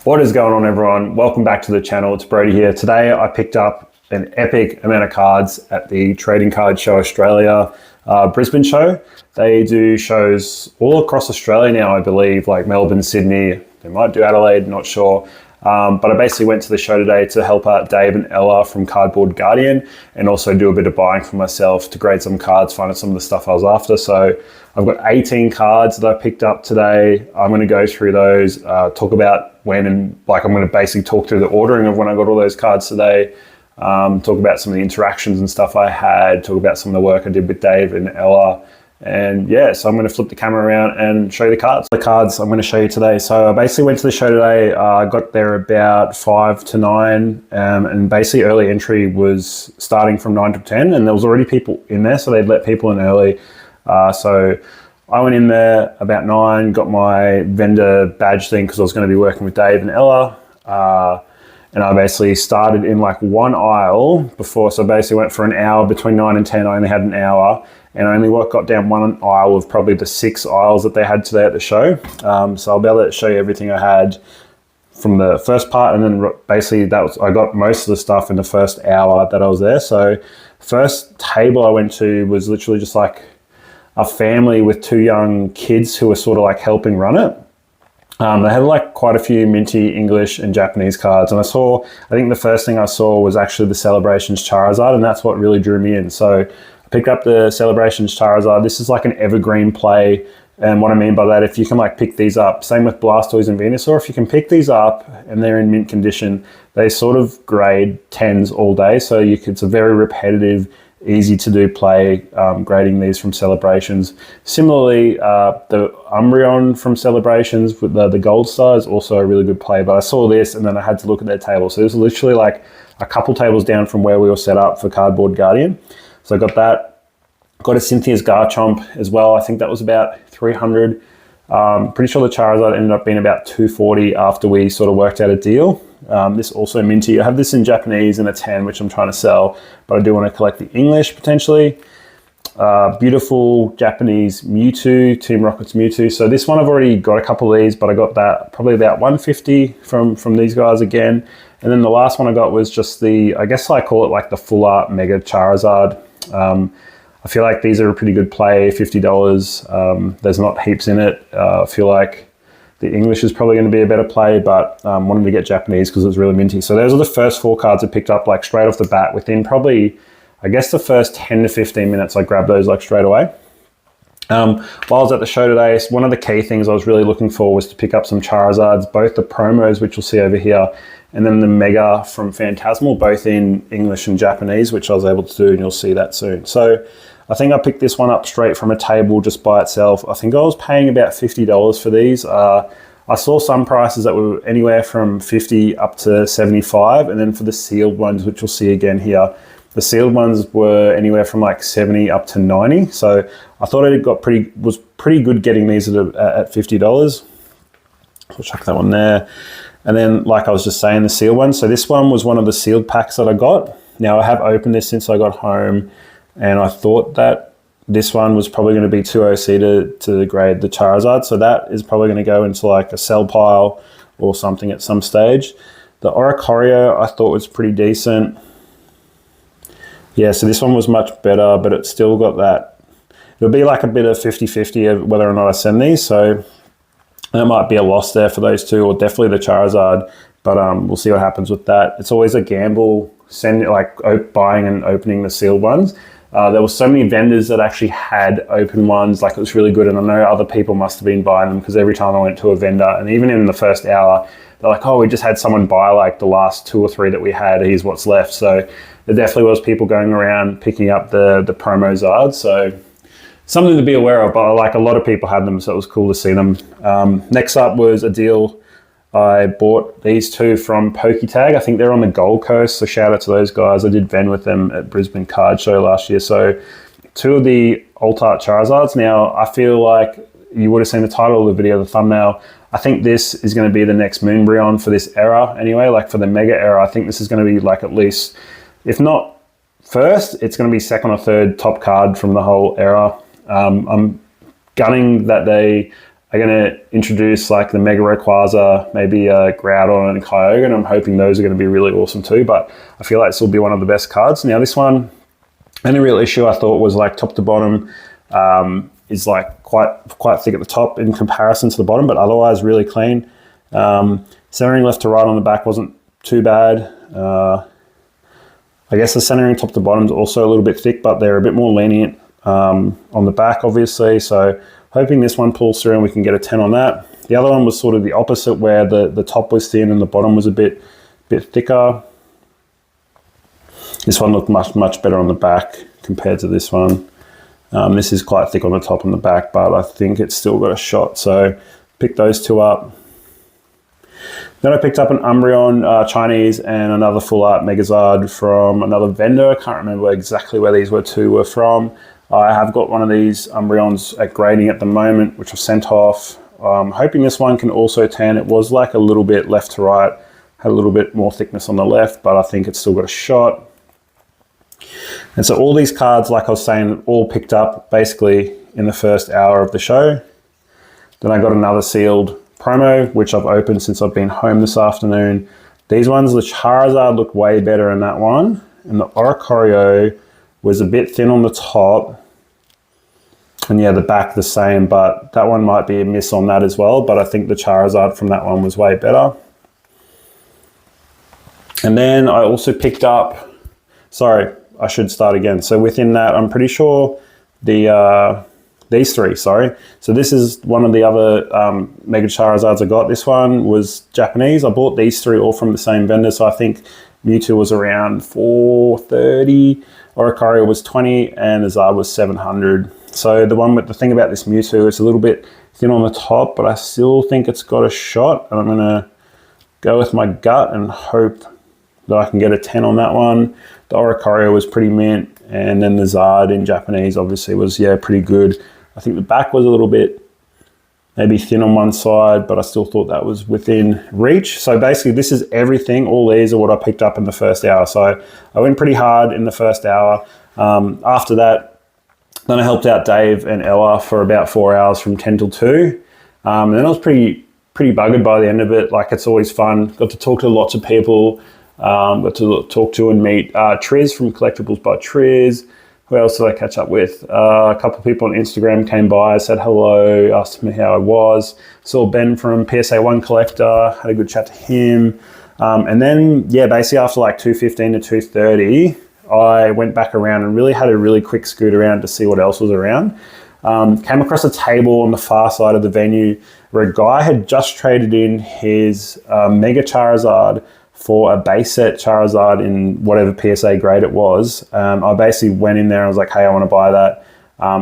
What is going on, everyone? Welcome back to the channel. It's Brody here. Today I picked up an epic amount of cards at the Trading Card Show Australia Brisbane show. They do shows all across Australia now, I believe, like Melbourne, Sydney. They might do Adelaide, not sure. But I basically went to the show today to help out Dave and Ella from Cardboard Guardian and also do a bit of buying for myself to grade some cards, find out some of the stuff I was after. So I've got 18 cards that I picked up today. I'm going to go through those, talk about when and I'm going to basically talk through the ordering of when I got all those cards today, talk about some of the interactions and stuff I had, talk about some of the work I did with Dave and Ella. And yeah, so I'm going to flip the camera around and show you the cards. The cards I'm going to show you today. So I basically went to the show today. I got there about 5 to 9, and basically early entry was starting from 9 to 10, and there was already people in there, so they'd let people in early. So I went in there about 9, got my vendor badge thing because I was going to be working with Dave and Ella. And I basically started in like one aisle before, so I basically went for an hour between 9 and 10. I only had an hour, and I only got down one aisle of probably the 6 aisles that they had today at the show. So I'll be able to show you everything I had from the first part, and then basically I got most of the stuff in the first hour that I was there. So first table I went to was literally just like a family with 2 young kids who were sort of like helping run it. They had like quite a few minty English and Japanese cards, and I think the first thing I saw was actually the Celebrations Charizard, and that's what really drew me in. So I picked up the Celebrations Charizard. This is like an evergreen play, and what I mean by that, if you can like pick these up, same with Blastoise and Venusaur, if you can pick these up and they're in mint condition, they sort of grade 10s all day, so it's a very repetitive, easy to do play, grading these from Celebrations. Similarly, the Umbreon from Celebrations with the Gold Star is also a really good play, but I saw this and then I had to look at their table. So this was literally like a couple tables down from where we were set up for Cardboard Guardian. So I got that. Got a Cynthia's Garchomp as well. I think that was about 300. Pretty sure the Charizard ended up being about 240 after we sort of worked out a deal. This also minty. I have this in Japanese in a 10, which I'm trying to sell, but I do want to collect the English potentially. Beautiful Japanese Mewtwo, Team Rocket's Mewtwo. So this one I've already got a couple of these, but I got that probably about 150 from these guys again. And then the last one I got was just I guess I call it like the full art Mega Charizard. I feel like these are a pretty good play, $50. There's not heaps in it. I feel like the English is probably going to be a better play, but wanted to get Japanese because it was really minty. So those are the first 4 cards I picked up like straight off the bat. Within probably, I guess, the first 10 to 15 minutes, I grabbed those like straight away. While I was at the show today, one of the key things I was really looking for was to pick up some Charizards, both the promos, which you'll see over here, and then the Mega from Phantasmal, both in English and Japanese, which I was able to do, and you'll see that soon. So I think I picked this one up straight from a table just by itself. I think I was paying about $50 for these. I saw some prices that were anywhere from 50 up to 75, and then for the sealed ones, which you'll see again here, the sealed ones were anywhere from like 70 up to 90. So I thought it was pretty good getting these at $50. I'll chuck that one there. And then, like I was just saying, the sealed one. So this one was one of the sealed packs that I got. Now I have opened this since I got home, and I thought that this one was probably going to be too OC to grade the Charizard. So that is probably going to go into like a sell pile or something at some stage. The Oricorio I thought was pretty decent. Yeah, so this one was much better, but it's still got that. It'll be like a bit of 50-50 of whether or not I send these. So there might be a loss there for those 2, or definitely the Charizard. But we'll see what happens with that. It's always a gamble buying and opening the sealed ones. There were so many vendors that actually had open ones, like it was really good, and I know other people must have been buying them because every time I went to a vendor, and even in the first hour, they're like, oh, we just had someone buy like the last 2 or 3 that we had, here's what's left. So there definitely was people going around picking up the promo Zards, so something to be aware of, but like a lot of people had them, so it was cool to see them. Next up was a deal. I bought these 2 from PokeTag. I think they're on the Gold Coast, so shout out to those guys. I did vend with them at Brisbane Card Show last year. So 2 of the Alt-Art Charizards. Now, I feel like you would have seen the title of the video, the thumbnail. I think this is going to be the next Moonbreon for this era anyway, like for the Mega era. I think this is going to be like at least, if not first, it's going to be second or third top card from the whole era. I'm gunning that they are going to introduce like the Mega Rayquaza, maybe a Groudon and a Kyogre. I'm hoping those are going to be really awesome too, but I feel like this will be one of the best cards. Now this one, only real issue I thought was like top to bottom is like quite thick at the top in comparison to the bottom, but otherwise really clean. Centering left to right on the back wasn't too bad. I guess the centering top to bottom is also a little bit thick, but they're a bit more lenient on the back, obviously. So hoping this one pulls through and we can get a 10 on that. The other one was sort of the opposite, where the top was thin and the bottom was a bit thicker. This one looked much better on the back compared to this one. This is quite thick on the top and the back, but I think it's still got a shot. So pick those two up. Then I picked up an Umbreon Chinese and another full art Megazard from another vendor. I can't remember exactly where these two were from. I have got one of these Umbreons at grading at the moment, which I've sent off. Hoping this one can also tan. It was like a little bit left to right, had a little bit more thickness on the left, but I think it's still got a shot. And so all these cards, like I was saying, all picked up basically in the first hour of the show. Then I got another sealed promo, which I've opened since I've been home this afternoon. These ones, the Charizard looked way better in that one, and the Oricorio was a bit thin on the top, and yeah, the back the same, but that one might be a miss on that as well, but I think the Charizard from that one was way better. And then I also picked up, sorry, I should start again. So within that, I'm pretty sure these three, sorry. So this is one of the other Mega Charizards I got. This one was Japanese. I bought these three all from the same vendor. So I think Mewtwo was around $430, Oricorio was $20, and the Zard was $700. So the thing about this Mewtwo, it's a little bit thin on the top, but I still think it's got a shot. And I'm gonna go with my gut and hope that I can get a 10 on that one. The Oricorio was pretty mint, and then the Zard in Japanese obviously was, yeah, pretty good. I think the back was a little bit maybe thin on one side, but I still thought that was within reach. So basically this is everything. All these are what I picked up in the first hour. So I went pretty hard in the first hour. After that, then I helped out Dave and Ella for about 4 hours from 10 till 2. And then I was pretty buggered by the end of it. Like, it's always fun. Got to talk to lots of people. Got to talk to and meet Triz from Collectibles by Triz. Who else did I catch up with? A couple of people on Instagram came by, said hello, asked me how I was. Saw Ben from PSA 1 Collector, had a good chat to him. And then, yeah, basically after like 2:15 to 2:30, I went back around and really had a really quick scoot around to see what else was around. Came across a table on the far side of the venue where a guy had just traded in his Mega Charizard for a base set Charizard in whatever PSA grade it was. I basically went in there and I was like, hey, I want to buy that.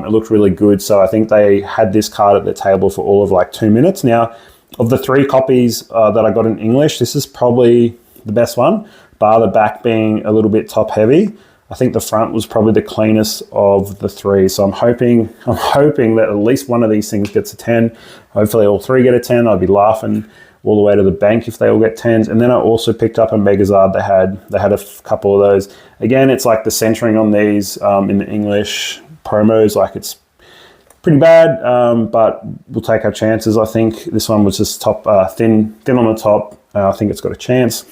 It looked really good. So I think they had this card at the table for all of like 2 minutes. Now, of the 3 copies that I got in English, this is probably the best one, bar the back being a little bit top heavy. I think the front was probably the cleanest of the 3. So I'm hoping that at least one of these things gets a 10. Hopefully all 3 get a 10. I'd be laughing all the way to the bank if they all get 10s. And then I also picked up a Megazard. They had a couple of those. Again, it's like the centering on these in the English promos, like it's pretty bad, but we'll take our chances. I think this one was just top thin on the top. I think it's got a chance.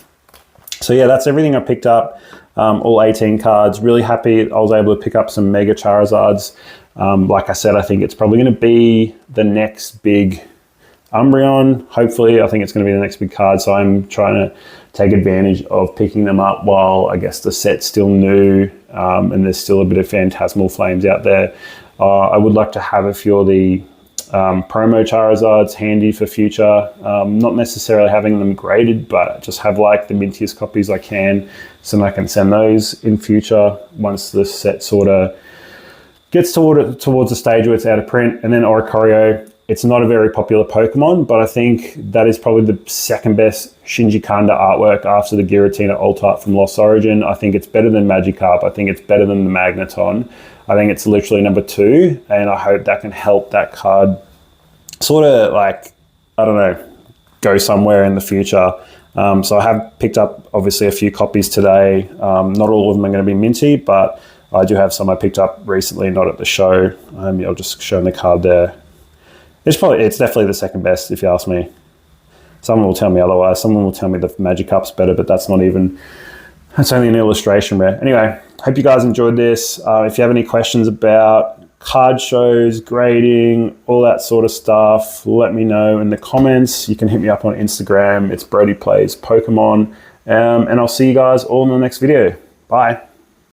So yeah, that's everything I picked up. All 18 cards. Really happy I was able to pick up some Mega Charizards. Like I said, I think it's probably going to be the next big Umbreon. Hopefully, I think it's going to be the next big card. So I'm trying to take advantage of picking them up while I guess the set's still new and there's still a bit of Phantasmal flames out there. I would like to have a few of the promo Charizards handy for future. Not necessarily having them graded, but just have like the mintiest copies I can, so I can send those in future once the set sort of gets towards the stage where it's out of print. And then Oricorio, it's not a very popular Pokemon, but I think that is probably the second best Shinji Kanda artwork after the Giratina Alt-Art from Lost Origin. I think it's better than Magikarp. I think it's better than the Magneton. I think it's literally number 2, and I hope that can help that card sort of like, I don't know, go somewhere in the future. So I have picked up obviously a few copies today. Not all of them are going to be minty, but I do have some I picked up recently, not at the show. I'll just show the card there. It's definitely the second best if you ask me. Someone will tell me otherwise. Someone will tell me the Magicup's better, but that's only an illustration rare. Anyway, hope you guys enjoyed this. If you have any questions about card shows, grading, all that sort of stuff, let me know in the comments. You can hit me up on Instagram. It's Brody Plays Pokemon. And I'll see you guys all in the next video. Bye.